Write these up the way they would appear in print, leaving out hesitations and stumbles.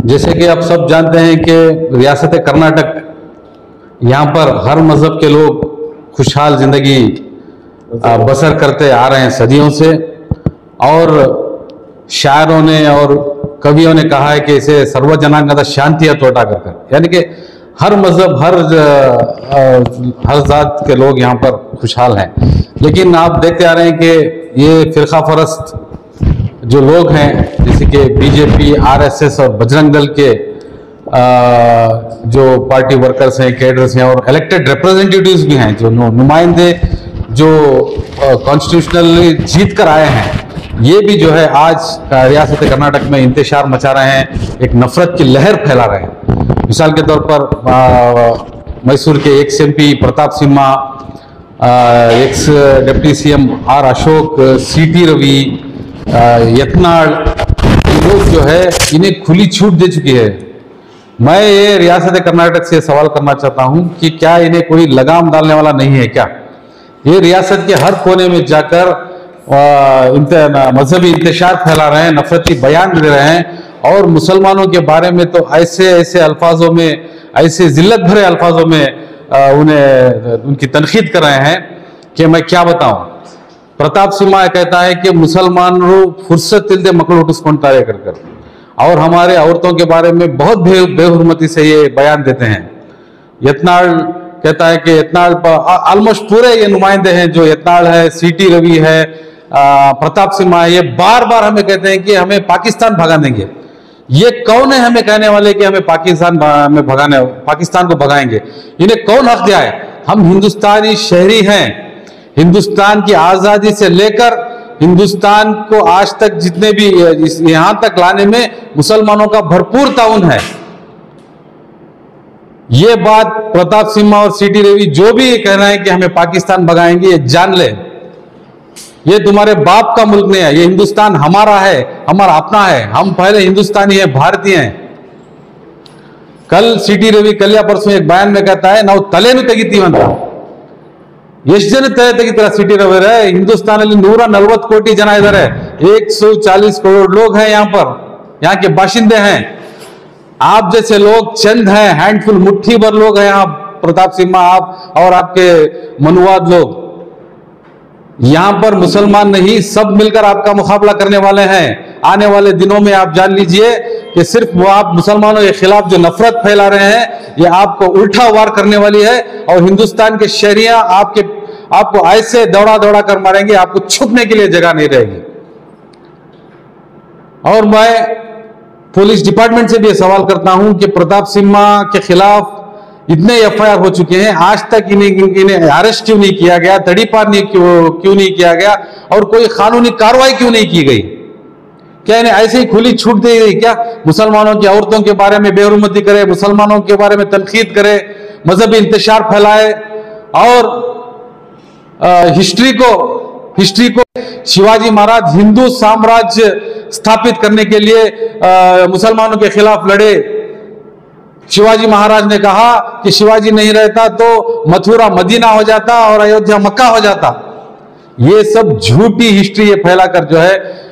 जैसे कि आप सब जानते हैं कि रियासत कर्नाटक, यहाँ पर हर मज़हब के लोग खुशहाल ज़िंदगी बसर करते आ रहे हैं सदियों से। और शायरों ने और कवियों ने कहा है कि इसे सर्वजनांगत शांति तोटा कर, यानी कि हर मज़हब हर जात के लोग यहाँ पर खुशहाल हैं। लेकिन आप देखते आ रहे हैं कि ये फ़िरका परस्त जो लोग हैं, जैसे कि बीजेपी, आरएसएस और बजरंग दल के जो पार्टी वर्कर्स हैं, कैडर्स हैं और इलेक्टेड रिप्रेजेंटेटिव्स भी हैं, जो नुमाइंदे जो कॉन्स्टिट्यूशनली जीत कर आए हैं, ये भी जो है आज रियासत कर्नाटक में इंतशार मचा रहे हैं, एक नफरत की लहर फैला रहे हैं। मिसाल के तौर पर मैसूर के ex MP Pratap Simha, ex deputy CM R Ashok, CT Ravi, यत्नाड़, ये लोग जो है इन्हें खुली छूट दे चुकी है। मैं ये रियासत कर्नाटक से सवाल करना चाहता हूं कि क्या इन्हें कोई लगाम डालने वाला नहीं है क्या? ये रियासत के हर कोने में जाकर मजहबी इंतशार फैला रहे हैं, नफरती बयान दे रहे हैं और मुसलमानों के बारे में तो ऐसे ऐसे अल्फाजों में, ऐसे जिल्लत भरे अल्फाजों में उन्हें उनकी तनकीद कर रहे हैं कि मैं क्या बताऊं। प्रताप सिम्हा कहता है कि मुसलमानों फुर्सत तिलदे मकल उठुस्कोंटारे कर, और हमारे औरतों के बारे में बहुत बेहुरमती से ये बयान देते हैं। यत्नाड़ कहता है कि यत्नाड़ ऑलमोस्ट पूरे ये नुमाइंदे हैं, जो यत्नाड़ है, सीटी रवि है, प्रताप सिम्हा है, ये बार बार हमें कहते हैं कि हमें पाकिस्तान भगा देंगे। ये कौन है हमें कहने वाले कि हमें पाकिस्तान को भगाएंगे? इन्हें कौन हक दिया है? हम हिंदुस्तानी शहरी हैं। हिंदुस्तान की आजादी से लेकर हिंदुस्तान को आज तक जितने भी यहां तक लाने में मुसलमानों का भरपूर ताउन है। ये बात प्रताप सिम्हा और सीटी रवि जो भी ये कह रहे हैं कि हमें पाकिस्तान भगाएंगे, ये जान ले, ये तुम्हारे बाप का मुल्क नहीं है। ये हिंदुस्तान हमारा है, हमारा अपना है। हम पहले हिंदुस्तानी है, भारतीय हैं। कल सीटी रवि कल या परसों एक बयान में कहता है, ನಾವು ತಲೆನೂ ತೆಗಿತೀವಂತ। ಎಷ್ಟು ಜನ ತಲೆ ತೆಗಿತೀರಾ ಸಿಟಿ ರವಿ? ಹಿಂದೂಸ್ತಾನಲ್ಲಿ 140 ಕೋಟಿ ಜನ ಇದ್ದಾರೆ, 140 करोड़ लोग हैं यहाँ के बाशिंदे हैं। आप जैसे लोग चंद हैं, हैंडफुल, मुट्ठी भर लोग हैं यहाँ। प्रताप सिम्हा, आप और आपके मनुवाद लोग, यहां पर मुसलमान नहीं, सब मिलकर आपका मुकाबला करने वाले हैं। आने वाले दिनों में आप जान लीजिए कि सिर्फ वो आप मुसलमानों के खिलाफ जो नफरत फैला रहे हैं, ये आपको उल्टा वार करने वाली है और हिंदुस्तान के शहरियां आपको ऐसे दौड़ा दौड़ा कर मारेंगे, आपको छुपने के लिए जगह नहीं रहेगी। और मैं पुलिस डिपार्टमेंट से भी सवाल करता हूं कि प्रताप सिम्हा के खिलाफ इतने एफआईआर हो चुके हैं, आज तक इन्हें अरेस्ट क्यों नहीं किया गया, तड़ीपार क्यों नहीं किया गया और कोई कानूनी कार्रवाई क्यों नहीं की गई? क्या इन्हें ऐसे ही खुली छूट दी गई क्या? मुसलमानों की औरतों के बारे में बेहुरमती करे, मुसलमानों के बारे में तनकीद करे, मजहबी इंतशार फैलाए और हिस्ट्री को शिवाजी महाराज हिंदू साम्राज्य स्थापित करने के लिए मुसलमानों के खिलाफ लड़े। शिवाजी महाराज ने कहा कि शिवाजी नहीं रहता तो मथुरा मदीना हो जाता और अयोध्या मक्का हो जाता। ये सब झूठी हिस्ट्री ये फैलाकर जो है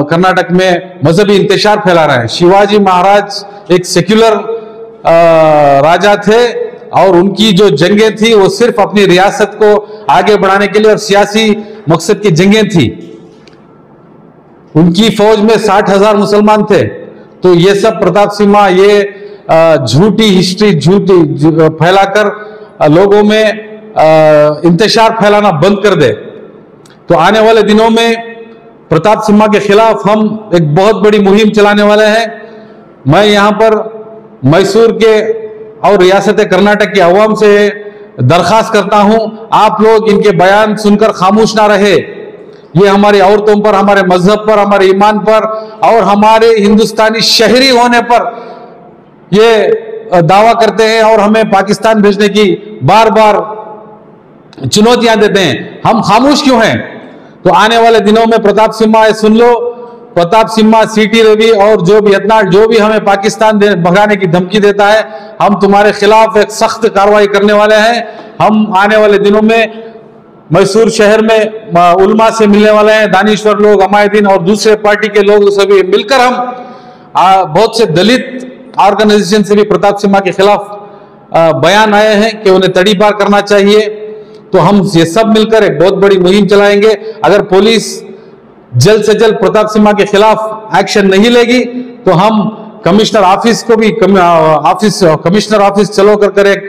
कर्नाटक में मजहबी इंतशार फैला रहे हैं। शिवाजी महाराज एक सेक्युलर राजा थे और उनकी जो जंगें थी वो सिर्फ अपनी रियासत को आगे बढ़ाने के लिए और सियासी मकसद की जंगें थी। उनकी फौज में 60,000 मुसलमान थे। तो ये सब प्रताप सिम्हा ये झूठी हिस्ट्री फैलाकर लोगों में इंतशार फैलाना बंद कर दे, तो आने वाले दिनों में प्रताप सिम्हा के खिलाफ हम एक बहुत बड़ी मुहिम चलाने वाले हैं। मैं यहां पर मैसूर के और रियासत कर्नाटक की अवाम से दरखास्त करता हूं, आप लोग इनके बयान सुनकर खामोश ना रहे। ये हमारी औरतों पर, हमारे मजहब पर, हमारे ईमान पर और हमारे हिंदुस्तानी शहरी होने पर ये दावा करते हैं और हमें पाकिस्तान भेजने की बार बार चुनौतियां देते हैं। हम खामोश क्यों हैं? तो आने वाले दिनों में प्रताप सिम्हा, सुन लो, प्रताप सिम्हा, सीटी रवि और जो भी यत्नाड़ जो भी हमें पाकिस्तान भगाने की धमकी देता है, हम तुम्हारे खिलाफ एक सख्त कार्रवाई करने वाले हैं। हम आने वाले दिनों में मैसूर शहर में उलमा से मिलने वाले हैं, दानिश्वर लोग, अमायदीन और दूसरे पार्टी के लोग सभी मिलकर हम बहुत से दलित ऑर्गेनाइजेशन से भी प्रताप सिम्हा के खिलाफ बयान आए हैं कि उन्हें तड़ीपार करना चाहिए। तो हम ये सब मिलकर एक बहुत बड़ी मुहिम चलाएंगे। अगर पुलिस जल्द से जल्द प्रताप सिम्हा के खिलाफ एक्शन नहीं लेगी तो हम कमिश्नर ऑफिस को भी कमिश्नर ऑफिस चलो कर एक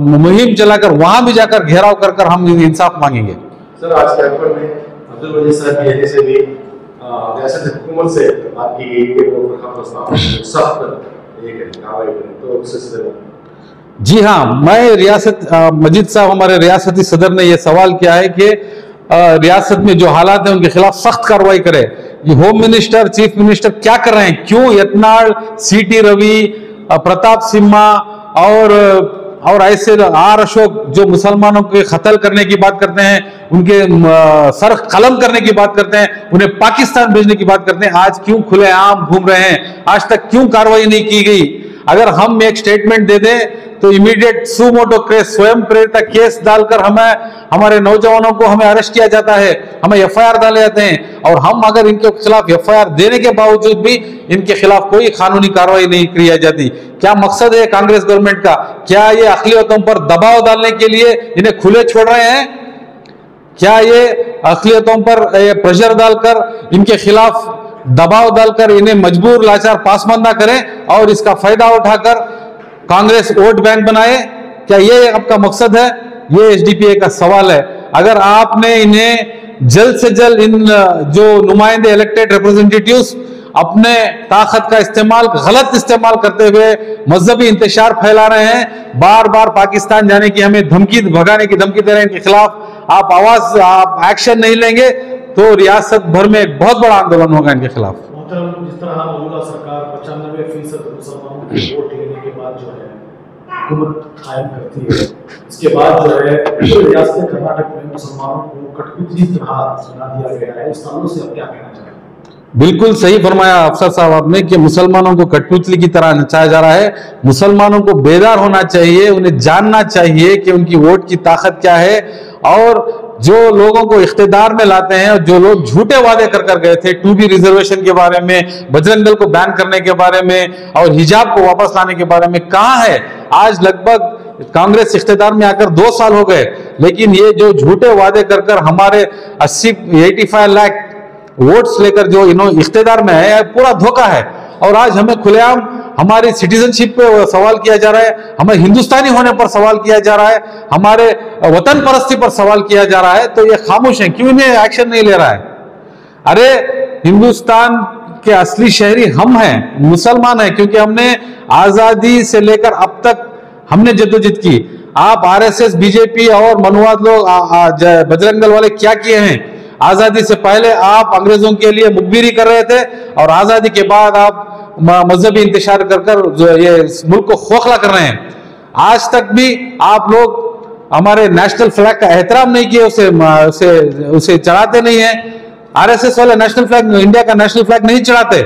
मुहिम चलाकर वहां भी जाकर घेराव कर हम इंसाफ मांगेंगे। सर, आज कैंपर में अब्दुल वजीर साहब की वजह से भी रियासत हुकूमत से बात की गई कि वो प्रस्ताव सख्त कार्रवाई करें, तो उस सिलसिले में जी हाँ, मैं रियासत मजीद साहब हमारे रियासती सदर ने यह सवाल किया है कि रियासत में जो हालात हैं उनके खिलाफ सख्त कार्रवाई करे। ये होम मिनिस्टर, चीफ मिनिस्टर क्या कर रहे हैं? क्यों यत्नाल, सीटी रवि, प्रताप सिम्हा और ऐसे आर अशोक जो मुसलमानों के कत्ल करने की बात करते हैं, उनके सर कलम करने की बात करते हैं, उन्हें पाकिस्तान भेजने की बात करते हैं, आज क्यों खुलेआम घूम रहे हैं? आज तक क्यों कार्रवाई नहीं की गई? अगर हम एक स्टेटमेंट दे दें तो इमीडिएट सुमोटो केस, स्वयं प्रेरित केस डालकर हमारे नौजवानों को हमें अरेस्ट किया जाता है, हमें एफआईआर डाले जाते हैं। और हम अगर इनके खिलाफ एफआईआर देने के बावजूद भी इनके खिलाफ कोई कानूनी कार्रवाई नहीं की जाती। क्या मकसद है कांग्रेस गवर्नमेंट का? क्या ये अक़लियतों पर दबाव डालने के लिए इन्हें खुले छोड़ रहे हैं? क्या ये अक़लियतों पर प्रेशर डालकर इनके खिलाफ दबाव डालकर इन्हें मजबूर लाचार पासमानदा करें और इसका फायदा उठाकर कांग्रेस वोट बैंक बनाए? क्या ये आपका मकसद है? ये एसडीपीए का सवाल है। अगर आपने इन्हें जल्द से जल्द इन जो नुमाइंदे इलेक्टेड रिप्रेजेंटेटिव्स अपने ताकत का इस्तेमाल, गलत इस्तेमाल करते हुए मजहबी इंतशार फैला रहे हैं, बार बार पाकिस्तान जाने की हमें धमकी, भगाने की धमकी दे रहे हैं, इनके खिलाफ आप एक्शन नहीं लेंगे तो रियासत भर में एक बहुत बड़ा आंदोलन होगा इनके खिलाफ। जिस तरह मौजूदा सरकार 95% मुसलमानों के वोट लेने के बाद जो है हुकूमत कायम करती है, इसके बाद जो है रियासत कर्नाटक में मुसलमानों को कठपुतली तरह सुना दिया गया है, इस ताल्लुक से आप क्या कहना चाहेंगे? बिल्कुल सही फरमाया अफसर साहब आपने कि मुसलमानों को कठपुतली की तरह नचाया जा रहा है। मुसलमानों को बेदार होना चाहिए, उन्हें जानना चाहिए कि उनकी वोट की ताकत क्या है। और जो लोगों को इख्तिदार में लाते हैं और जो लोग झूठे वादे कर गए थे 2B रिजर्वेशन के बारे में, बजरंग दल को बैन करने के बारे में और हिजाब को वापस लाने के बारे में, कहां है? आज लगभग कांग्रेस इख्तिदार में आकर 2 साल हो गए, लेकिन ये जो झूठे वादे कर हमारे 85 लाख वोट्स लेकर जो इन्होंने इख्तिदार में है, पूरा धोखा है। और आज हमें खुलेआम हमारी सिटीजनशिप पे सवाल किया जा रहा है, हमें हिंदुस्तानी होने पर सवाल किया जा रहा है, हमारे वतन परस्ती पर सवाल किया जा रहा है, तो ये खामोश है। क्यों इन्हें एक्शन नहीं ले रहा है? अरे हिंदुस्तान के असली शहरी हम हैं, मुसलमान हैं, क्योंकि हमने आजादी से लेकर अब तक हमने जद्दोजहद की। आप आरएसएस, बीजेपी और मनुवाद लोग, बजरंग दल वाले क्या किए हैं? आजादी से पहले आप अंग्रेजों के लिए मुखबिरी कर रहे थे और आजादी के बाद आप मजहबी इंतशार कर ये मुल्क को खोखला कर रहे हैं। आज तक भी आप लोग हमारे नेशनल फ्लैग का एहतराम नहीं किए, उसे चढ़ाते नहीं है। आरएसएस वाले नेशनल फ्लैग, इंडिया का नेशनल फ्लैग नहीं चढ़ाते।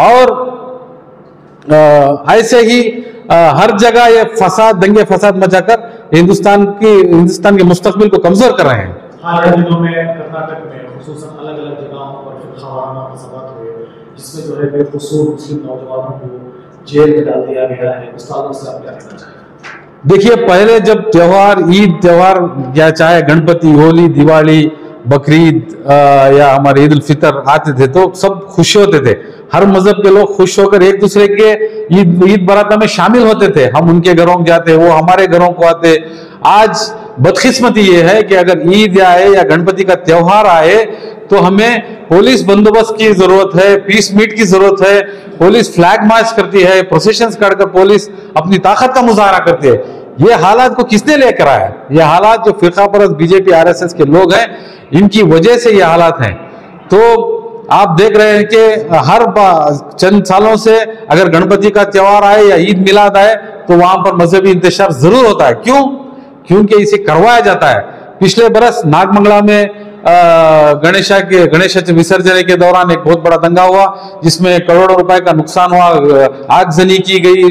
और ऐसे ही हर जगह ये फसाद, दंगे फसाद मचाकर हिंदुस्तान के मुस्तकबिल को कमजोर कर रहे हैं। हाल के दिनों में कर्नाटक में खुसूसन अलग-अलग जगहों पर फिरकावाराना फसादात हुए, जिसमें जो है बेकसूर मुस्लिम नौजवानों को जेल में डाल दिया गया है। इस ताल्लुक से आप क्या कहना चाहेंगे? देखिए, पहले जब त्योहार, ईद त्योहार या चाहे गणपति, होली, दिवाली, बकरीद या हमारे ईद उल फितर आते थे तो सब खुश होते थे। हर मजहब के लोग खुश होकर एक दूसरे के ईद बरात में शामिल होते थे। हम उनके घरों जाते, वो हमारे घरों को आते। आज बदकिस्मती ये है कि अगर ईद आए या गणपति का त्योहार आए तो हमें पुलिस बंदोबस्त की जरूरत है, पीस मीट की जरूरत है। पुलिस फ्लैग मार्च करती है, प्रोसेशंस काटकर पुलिस अपनी ताकत का मुजाहरा करती है। ये हालात को किसने लेकर आया? ये हालात जो फिरका परस्त बीजेपी आरएसएस के लोग हैं, इनकी वजह से ये हालात हैं। तो आप देख रहे हैं कि हर चंद सालों से अगर गणपति का त्योहार आए या ईद मिलाद आए तो वहां पर मजहबी इंतशार जरूर होता है। क्यों? क्योंकि इसे करवाया जाता है। पिछले बरस नागमंगला में गणेश विसर्जन के दौरान एक बहुत बड़ा दंगा हुआ, जिसमें करोड़ों रुपए का नुकसान हुआ, आगजनी की गई,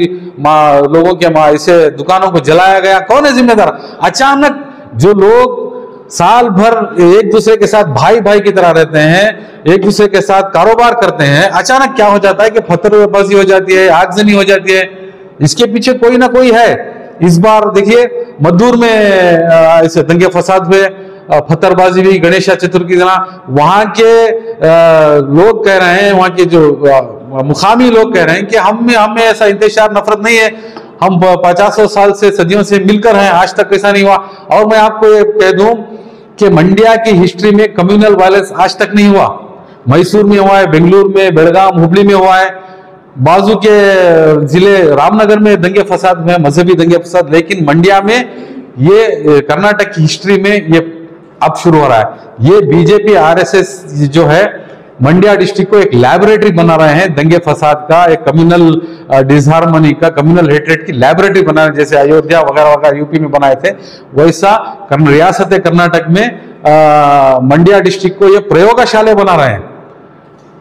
लोगों के इसे दुकानों को जलाया गया। कौन है जिम्मेदार? अचानक जो लोग साल भर एक दूसरे के साथ भाई भाई की तरह रहते हैं, एक दूसरे के साथ कारोबार करते हैं, अचानक क्या हो जाता है कि पत्थरबाजी हो जाती है, आगजनी हो जाती है। इसके पीछे कोई ना कोई है। इस बार देखिए मद्दूर में ऐसे दंगे फसाद हुए, पत्थरबाजी हुई, गणेश चतुर्थी की तरह। वहां के लोग कह रहे हैं, वहां के जो मुकामी लोग कह रहे हैं कि हमें ऐसा इंतशार नफरत नहीं है, हम 50 साल से सदियों से मिलकर हैं, आज तक ऐसा नहीं हुआ। और मैं आपको ये कह दूं कि मंड्या की हिस्ट्री में कम्युनल वायलेंस आज तक नहीं हुआ। मैसूर में हुआ है, बेंगलुरु में, बेलगाम, हुबली में हुआ है, बाजू के जिले रामनगर में दंगे फसाद में, मजहबी दंगे फसाद, लेकिन मंड्या में ये कर्नाटक की हिस्ट्री में ये अब शुरू हो रहा है। ये बीजेपी आरएसएस जो है मंड्या डिस्ट्रिक्ट को एक लैबोरेटरी बना रहे हैं दंगे फसाद का, एक कम्युनल डिसहार्मनी का, कम्युनल हेट्रेड की लैबोरेटरी बना रहे हैं। जैसे अयोध्या वगैरह वगैरह यूपी में बनाए थे, वैसा रियासत कर्नाटक में मंड्या डिस्ट्रिक्ट को ये प्रयोगशाला बना रहे हैं।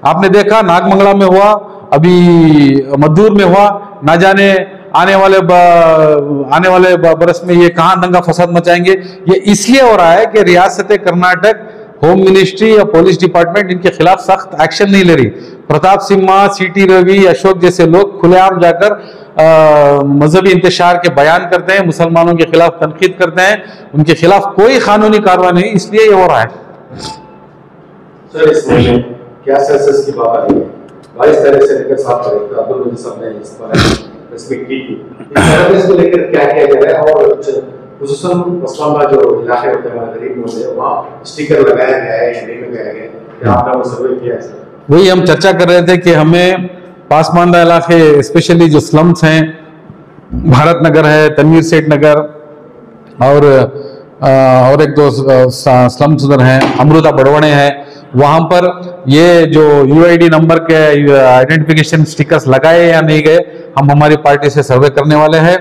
आपने देखा नागमंगला में हुआ, अभी मद्दूर में हुआ, ना जाने आने वाले बरस में ये कहां दंगा फसाद मचाएंगे। ये इसलिए हो रहा है कि रियासत कर्नाटक होम मिनिस्ट्री या पुलिस डिपार्टमेंट इनके खिलाफ सख्त एक्शन नहीं ले रही। प्रताप सिम्हा, सीटी रवि, अशोक जैसे लोग खुलेआम जाकर मजहबी इंतशार के बयान करते हैं, मुसलमानों के खिलाफ तनकीद करते हैं, उनके खिलाफ कोई कानूनी कार्रवाई नहीं, इसलिए ये हो रहा है। सर इसमें क्या सेंसस की बात आ रही है, 22 तारीख से लेकर 7 तारीख तक अब्दुल मजीद साहब ने इस पर स्पीक की। इस को लेकर क्या किया जा रहा है, और खुसूसन उस्मानाबाद जो इलाके होते हैं हमारे गरीब होते हैं, वहाँ स्टिकर लगाया गया है या नहीं लगाया गया है, क्या आपने वो सर्वे किया है सर? वही हम चर्चा कर रहे थे कि हमें पासमानदा इलाके, स्पेशली जो स्लम्स हैं, भारत नगर है, तनवीर सेठ नगर, और एक दो स्लम्स उधर हैं, अमृता बड़वणे है, वहां पर ये जो यूआईडी नंबर के आइडेंटिफिकेशन स्टिकर्स लगाए या नहीं गए, हम हमारी पार्टी से सर्वे करने वाले हैं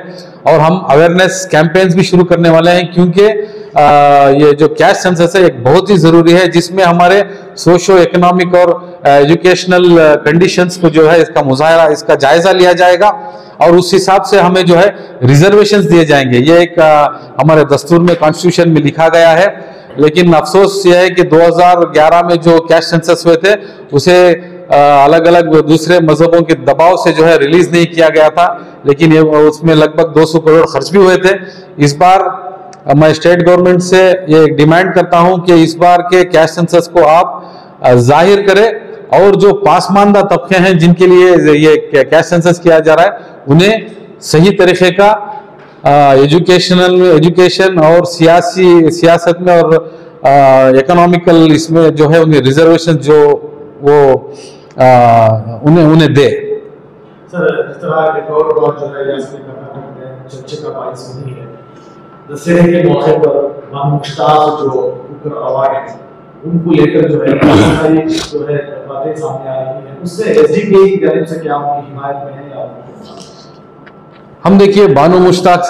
और हम अवेयरनेस कैंपेन्स भी शुरू करने वाले हैं, क्योंकि ये जो कैश सेंसस है एक बहुत ही जरूरी है, जिसमें हमारे सोशो इकोनॉमिक और एजुकेशनल कंडीशंस को जो है इसका मुजाहरा, इसका जायजा लिया जाएगा और उस हिसाब से हमें जो है रिजर्वेशंस दिए जाएंगे। ये एक हमारे दस्तूर में, कॉन्स्टिट्यूशन में लिखा गया है, लेकिन अफसोस यह है कि 2011 में जो कैश सेंसस हुए थे उसे अलग अलग दूसरे मजहबों के दबाव से जो है रिलीज नहीं किया गया था, लेकिन ये उसमें लगभग 200 करोड़ खर्च भी हुए थे। इस बार मैं स्टेट गवर्नमेंट से ये डिमांड करता हूं कि इस बार के कैश सेंसस को आप जाहिर करें और जो पासमानदा तबके हैं जिनके लिए ये कैश सेंसस किया जा रहा है, उन्हें सही तरीके का एजुकेशन और सियासत में और इकोनॉमिकल इसमें जो है उन्हें रिजर्वेशन जो वो उन्हें दे। सर जिस तरह एक और बात जो है कर्नाटक में चर्चा का बायस नहीं है, दशहरे के मौके पर बानो मुश्ताक जो कुकर अवार्ड है उनको लेकर जो है जो है बातें सामने आ रही है, उससे एसडीपीआई की जानिब से क्या उनकी हिमायत में है या हम देखिए बानो मुश्ताक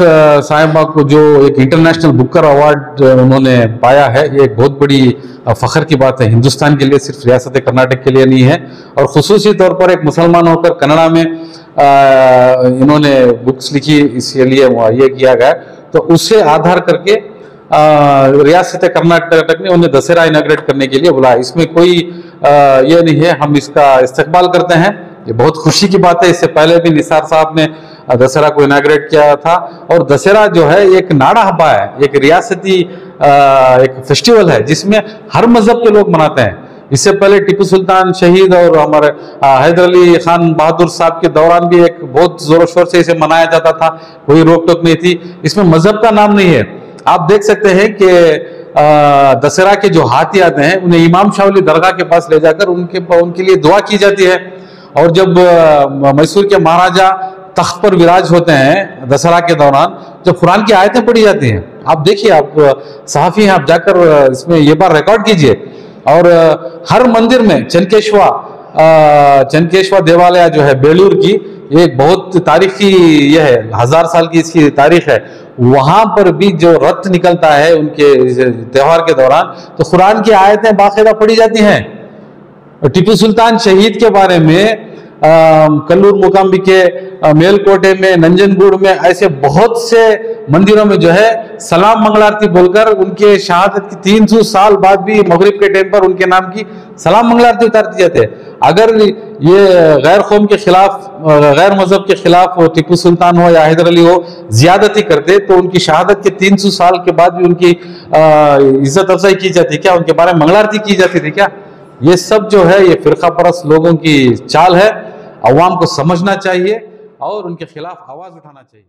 साहिबा को जो एक इंटरनेशनल बुकर अवार्ड उन्होंने पाया है, ये एक बहुत बड़ी फख्र की बात है हिंदुस्तान के लिए, सिर्फ रियासत कर्नाटक के लिए नहीं है। और खुसूसी तौर पर एक मुसलमान होकर कन्नड़ा में इन्होंने बुक्स लिखी, इसके लिए ये किया गया, तो उससे आधार करके रियासत कर्नाटक ने उन्हें दशहरा इनाग्रेट करने के लिए बुलाया। इसमें कोई ये नहीं है, हम इसका इस्तकबाल करते हैं, ये बहुत खुशी की बात है। इससे पहले भी निसार साहब ने दशहरा को इनाग्रेट किया था, और दशहरा जो है एक नाड़ा हब्बा है, एक रियासती एक फेस्टिवल है जिसमें हर मजहब के लोग मनाते हैं। इससे पहले टीपू सुल्तान शहीद और हमारे हैदर अली खान बहादुर साहब के दौरान भी एक बहुत जोरों शोर से इसे मनाया जाता था, कोई रोक टोक नहीं थी, इसमें मजहब का नाम नहीं है। आप देख सकते हैं कि दशहरा के जो हाथी आते हैं उन्हें इमाम शाहली दरगाह के पास ले जाकर उनके लिए दुआ की जाती है, और जब मैसूर के महाराजा तख्त पर विराज होते हैं दशहरा के दौरान, जब कुरान की आयतें पढ़ी जाती हैं, आप देखिए, आप सहाफी हैं, आप जाकर इसमें ये बार रिकॉर्ड कीजिए। और हर मंदिर में चनकेश्वर देवालय जो है बेलूर की, एक बहुत तारीखी ये है, 1000 साल की इसकी तारीख है, वहां पर भी जो रथ निकलता है उनके त्योहार के दौरान, तो कुरान की आयतें बाकायदा पढ़ी जाती हैं। टीपू सुल्तान शहीद के बारे में कल्लूर मूकाम्बी के मेलकोटे में, नंजनगुड़ में, ऐसे बहुत से मंदिरों में जो है सलाम मंगलारती बोलकर उनके शहादत की 300 साल बाद भी मगरिब के टाइम पर उनके नाम की सलाम मंगलारती उतार दी जाती है। अगर ये गैर कौम के खिलाफ, गैर मजहब के खिलाफ हो, टीपू सुल्तान हो या हैदर अली हो, ज्यादती करते तो उनकी शहादत के 300 साल के बाद भी उनकी इज्जत अफजाई की जाती क्या? उनके बारे में मंगलारती की जाती थी क्या? ये सब जो है ये फिरका परस्त लोगों की चाल है। अवाम को समझना चाहिए और उनके खिलाफ आवाज उठाना चाहिए।